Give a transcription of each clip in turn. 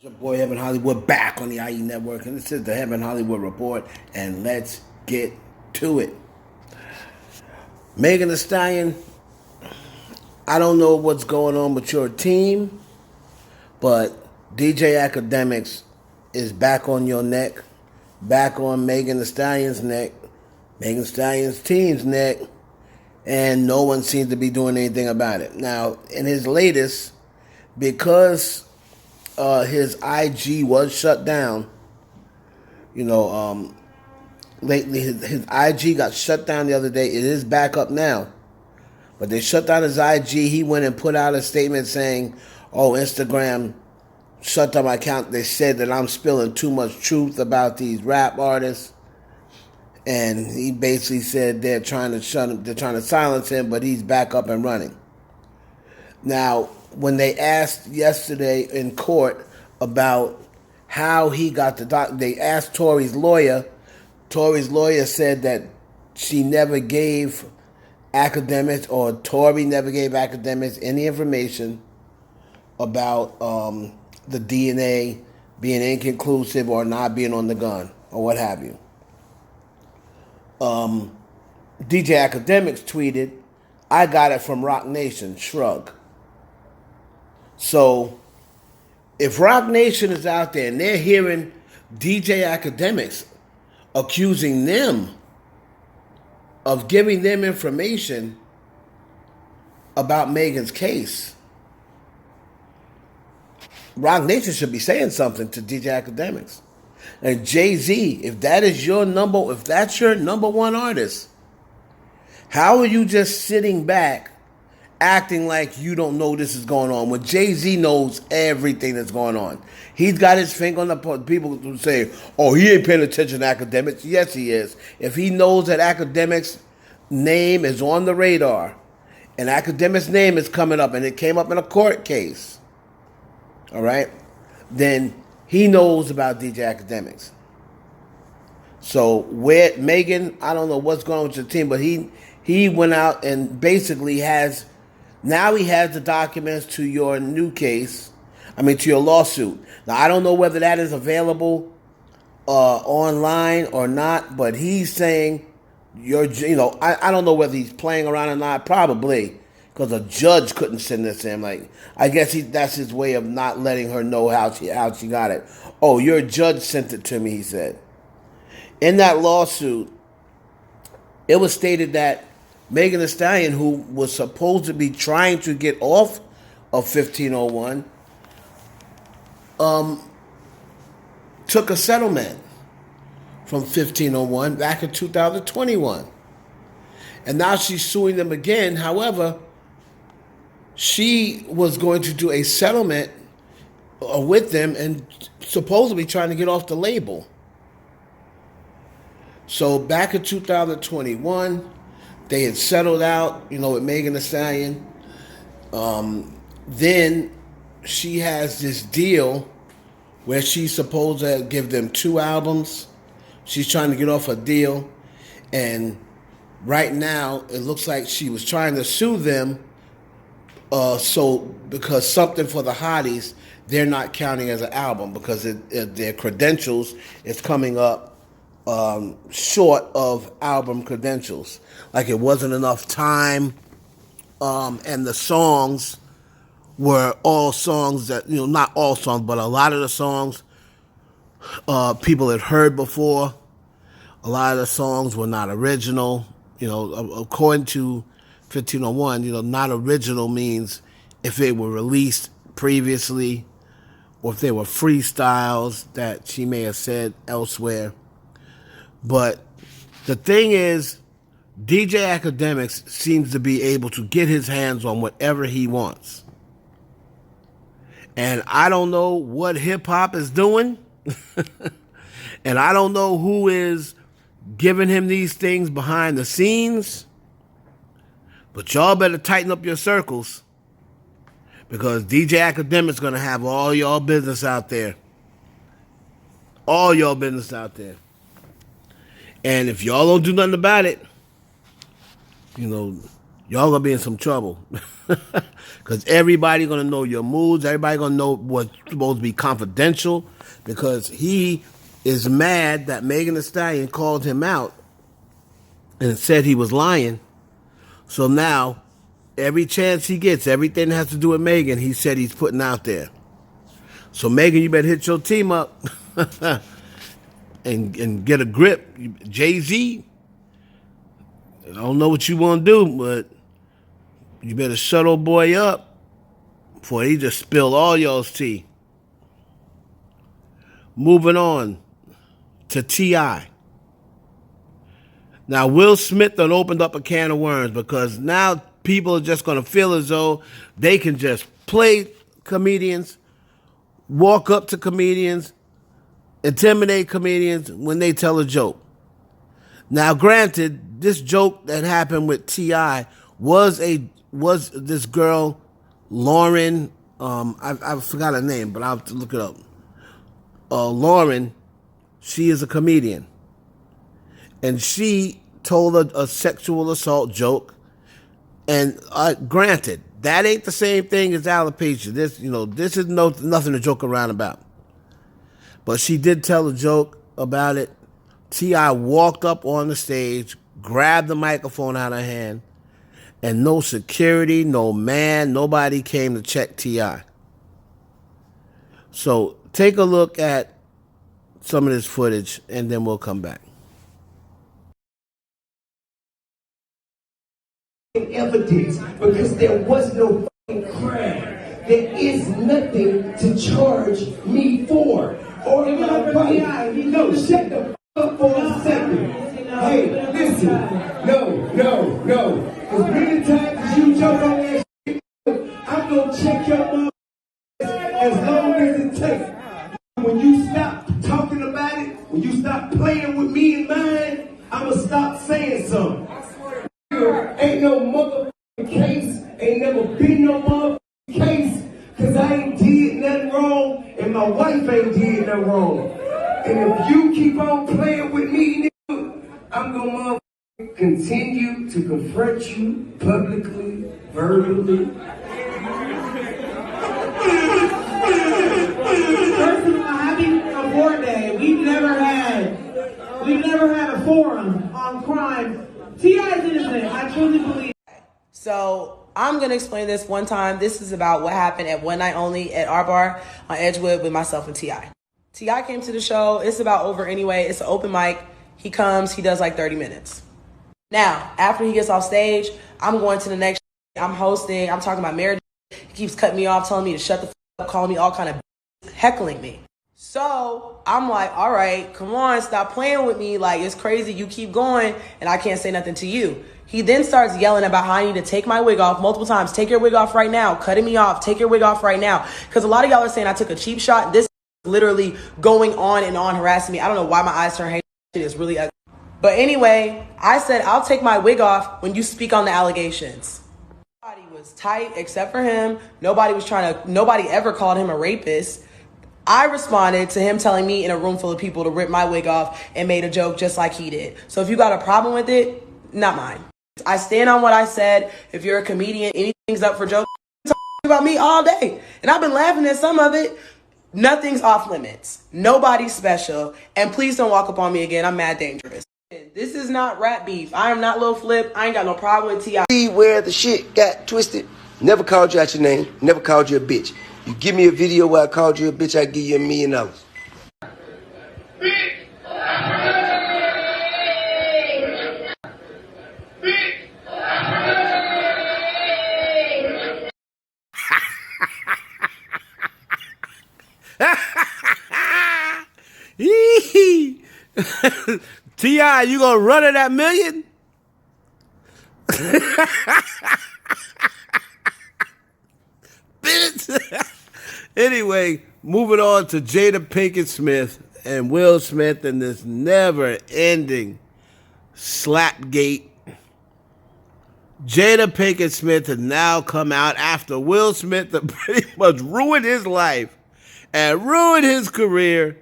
Your boy Evan Hollywood back on the IE Network, and this is the Evan Hollywood Report, and let's get to it. Megan Thee Stallion, I don't know what's going on with your team, but DJ Akademiks is back on your neck, back on Megan Thee Stallion's neck, Megan Thee Stallion's team's neck, and no one seems to be doing anything about it. Now, in his latest, because his IG was shut down. You know, lately his IG got shut down the other day. It is back up now, but they shut down his IG. He went and put out a statement saying, "Oh, Instagram shut down my account. They said that I'm spilling too much truth about these rap artists." And he basically said they're trying to shut him, they're trying to silence him, but he's back up and running. Now, when they asked yesterday in court about how he got the they asked Tory's lawyer. Tory's lawyer said that she never gave Akademiks, or Tory never gave Akademiks any information about the DNA being inconclusive or not being on the gun or what have you. DJ Akademiks tweeted, "I got it from Rock Nation, shrug." So, if Rock Nation is out there and they're hearing DJ Akademiks accusing them of giving them information about Megan's case, Rock Nation should be saying something to DJ Akademiks. And Jay-Z, if that's your number one artist, how are you just sitting back acting like you don't know this is going on when Jay-Z knows everything that's going on? He's got his finger on the people who say, "Oh, he ain't paying attention to Akademiks." Yes, he is. If he knows that Akademiks' name is on the radar and Akademiks' name is coming up and it came up in a court case, all right, then he knows about DJ Akademiks. So where Megan, I don't know what's going on with your team, but he went out and basically has the documents to your new case. To your lawsuit. Now, I don't know whether that is available online or not, but he's saying I don't know whether he's playing around or not. Probably, because a judge couldn't send this to him. Like, I guess that's his way of not letting her know how she got it. "Oh, your judge sent it to me," he said. In that lawsuit, it was stated that Megan Thee Stallion, who was supposed to be trying to get off of 1501, took a settlement from 1501 back in 2021. And now she's suing them again. However, she was going to do a settlement with them and supposedly trying to get off the label. So back in 2021, they had settled out, with Megan Thee Stallion. Then she has this deal where she's supposed to give them 2 albums. She's trying to get off a deal. And right now, it looks like she was trying to sue them. Because Something for the Hotties, they're not counting as an album because their credentials is coming up short of album credentials. Like, it wasn't enough time, and the songs were all songs that, not all songs, but a lot of the songs people had heard before. A lot of the songs were not original. According to 1501, not original means if they were released previously or if they were freestyles that she may have said elsewhere. But the thing is, DJ Akademiks seems to be able to get his hands on whatever he wants. And I don't know what hip-hop is doing. And I don't know who is giving him these things behind the scenes. But y'all better tighten up your circles, because DJ Akademiks going to have all y'all business out there. All y'all business out there. And if y'all don't do nothing about it, y'all gonna be in some trouble. Because everybody gonna know your moods. Everybody gonna know what's supposed to be confidential. Because he is mad that Megan Thee Stallion called him out and said he was lying. So now, every chance he gets, everything that has to do with Megan, he said he's putting out there. So Megan, you better hit your team up and get a grip. Jay-Z, I don't know what you want to do, but you better shut old boy up before he just spill all y'all's tea. Moving on to T.I. Now, Will Smith done opened up a can of worms because now people are just going to feel as though they can just play comedians, walk up to comedians, intimidate comedians when they tell a joke. Now, granted, this joke that happened with T.I. was this girl, Lauren, I forgot her name, but I'll have to look it up. Lauren, she is a comedian. And she told a sexual assault joke. And granted, that ain't the same thing as alopecia. This is nothing to joke around about. But she did tell a joke about it. T.I. walked up on the stage, grabbed the microphone out of her hand, and no security, no man, nobody came to check T.I. So take a look at some of this footage, and then we'll come back. Evidence, because there was no crime. There is nothing to charge me for. Or my body. No, shut the up for a second. Hey, listen. No. As many times as you jump on that shit, I'm gonna check your mom as long as it takes. When you stop talking about it, when you stop playing with me and mine, I'ma stop saying something. Ain't no motherfucking case, ain't never been no motherfucking case, cause I ain't did nothing wrong, and my wife ain't did nothing wrong. And if you keep on playing with me, nigga, I'm gonna continue to confront you publicly, verbally. First of all, happy Abort Day. We've never had a forum on crime. T.I. is innocent. I truly believe. So I'm going to explain this one time. This is about what happened at One Night Only at our bar on Edgewood with myself and T.I. T.I. came to the show. It's about over anyway. It's an open mic. He comes. He does like 30 minutes. Now, after he gets off stage, I'm going to the next. I'm hosting. I'm talking about marriage. He keeps cutting me off, telling me to shut the up, calling me all kind of heckling me. So I'm like, all right, come on, stop playing with me. Like, it's crazy. You keep going and I can't say nothing to you. He then starts yelling about how I need to take my wig off multiple times. Take your wig off right now. Cutting me off. Take your wig off right now. Because a lot of y'all are saying I took a cheap shot. This is literally going on and on harassing me. I don't know why my eyes turn hazy. It is really ugly. But anyway, I said, I'll take my wig off when you speak on the allegations. Nobody was tight except for him. Nobody ever called him a rapist. I responded to him telling me in a room full of people to rip my wig off and made a joke just like he did. So if you got a problem with it, not mine. I stand on what I said. If you're a comedian, anything's up for jokes. Talk about me all day. And I've been laughing at some of it. Nothing's off limits. Nobody's special. And please don't walk up on me again. I'm mad dangerous. This is not rap beef. I am not Lil Flip. I ain't got no problem with T.I. See where the shit got twisted? Never called you out your name. Never called you a bitch. You give me a video where I called you a bitch, I give you $1 million. T.I., you gonna run it at $1 million? Anyway, moving on to Jada Pinkett Smith and Will Smith and this never-ending slapgate. Jada Pinkett Smith has now come out after Will Smith that pretty much ruined his life and ruined his career,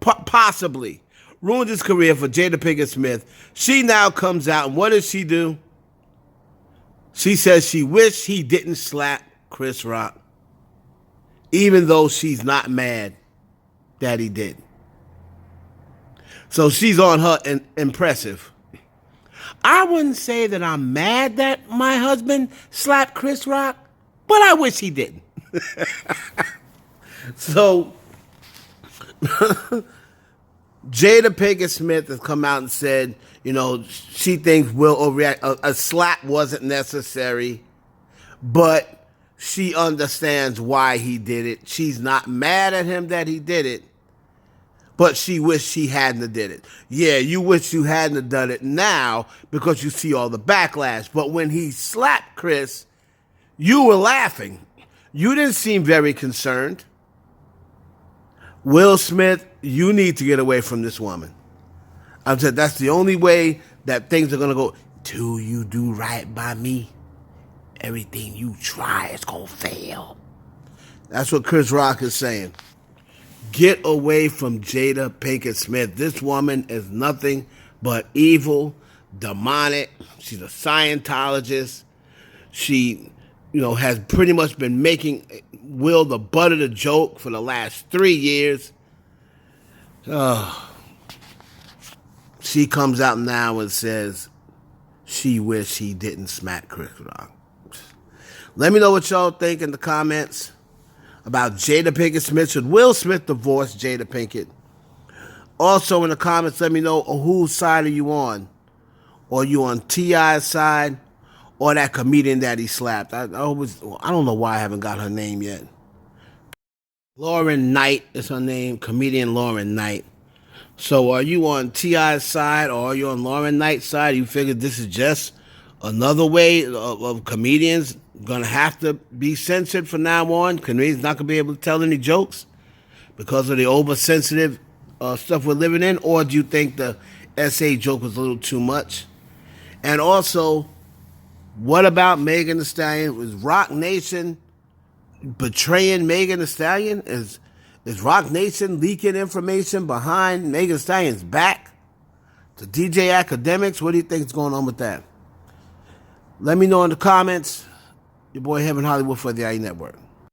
possibly ruined his career for Jada Pinkett Smith. She now comes out, and what does she do? She says she wished he didn't slap Chris Rock, even though she's not mad that he did. So she's on her impressive. I wouldn't say that I'm mad that my husband slapped Chris Rock, but I wish he didn't. So Jada Pinkett Smith has come out and said, you know, she thinks Will overreact. A slap wasn't necessary, but she understands why he did it. She's not mad at him that he did it, but she wished she hadn't have did it. Yeah, you wish you hadn't have done it now because you see all the backlash. But when he slapped Chris, you were laughing. You didn't seem very concerned. Will Smith, you need to get away from this woman. I said that's the only way that things are going to go. Till you do right by me, everything you try is going to fail. That's what Chris Rock is saying. Get away from Jada Pinkett Smith. This woman is nothing but evil, demonic. She's a Scientologist. She, you know, has pretty much been making Will the butt of the joke for the last 3 years. She comes out now and says she wished he didn't smack Chris Rock. Let me know what y'all think in the comments about Jada Pinkett Smith. Should Will Smith divorce Jada Pinkett? Also in the comments, let me know whose side are you on. Are you on T.I.'s side or that comedian that he slapped? I don't know why I haven't got her name yet. Lauren Knight is her name, comedian Lauren Knight. So are you on T.I.'s side or are you on Lauren Knight's side? You figure this is just another way of comedians going to have to be censored from now on? Comedians not going to be able to tell any jokes because of the oversensitive stuff we're living in? Or do you think the SA joke was a little too much? And also, what about Megan Thee Stallion? Was Rock Nation betraying Megan Thee Stallion? Is Rock Nation leaking information behind Megan Thee Stallion's back to DJ Akademiks? What do you think is going on with that? Let me know in the comments. Your boy Heaven Hollywood for the IE Network.